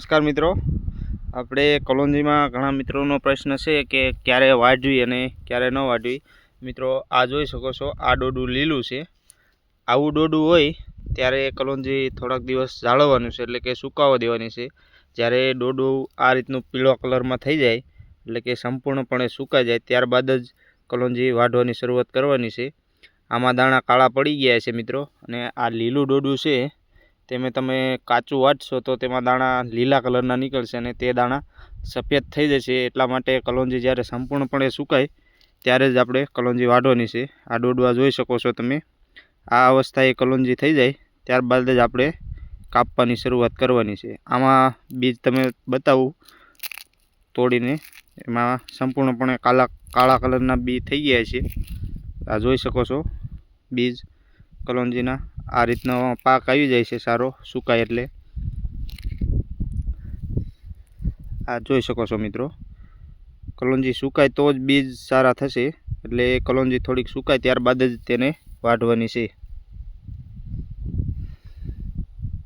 નમસ્કાર મિત્રો, આપણે કલોંજીમાં ઘણા મિત્રોનો પ્રશ્ન છે કે ક્યારે વાઢવી અને ક્યારે ન વાઢવી। મિત્રો આ જોઈ શકો છો, આ ડોડું લીલું છે। આવું ડોડું હોય ત્યારે કલોંજી થોડાક દિવસ જાળવવાનું છે, એટલે કે સુકાવા દેવાની છે। જ્યારે ડોડું આ રીતનું પીળો કલરમાં થઈ જાય, એટલે કે સંપૂર્ણપણે સુકાઈ જાય, ત્યારબાદ જ કલોંજી વાઢવાની શરૂઆત કરવાની છે। આમાં દાણા કાળા પડી ગયા છે મિત્રો, અને આ લીલું ડોડું છે તેમાં તમે કાચું વાટશો તો તેમાં દાણા લીલા કલરના નીકળશે અને તે દાણા સફેદ થઈ જશે। એટલા માટે કલોંજી જ્યારે સંપૂર્ણપણે સુકાય ત્યારે જ આપણે કલોંજી વાઢવાની છે। આ ડોડવા જોઈ શકો છો તમે, આ અવસ્થાએ કલોંજી થઈ જાય ત્યારબાદ જ આપણે કાપવાની શરૂઆત કરવાની છે। આમાં બીજ તમે બતાવું તોડીને, એમાં સંપૂર્ણપણે કાળા કલરના બી થઈ ગયા છે। આ જોઈ શકો છો બીજ કલોંજીના, આ રીતનો પાક આવી જાય છે સારો સુકાય એટલે। આ જોઈ શકો છો મિત્રો, કલોંજી સુકાય તો જ બીજ સારા થશે, એટલે કલોંજી થોડીક સુકાય ત્યારબાદ જ તેને વાઢવાની છે।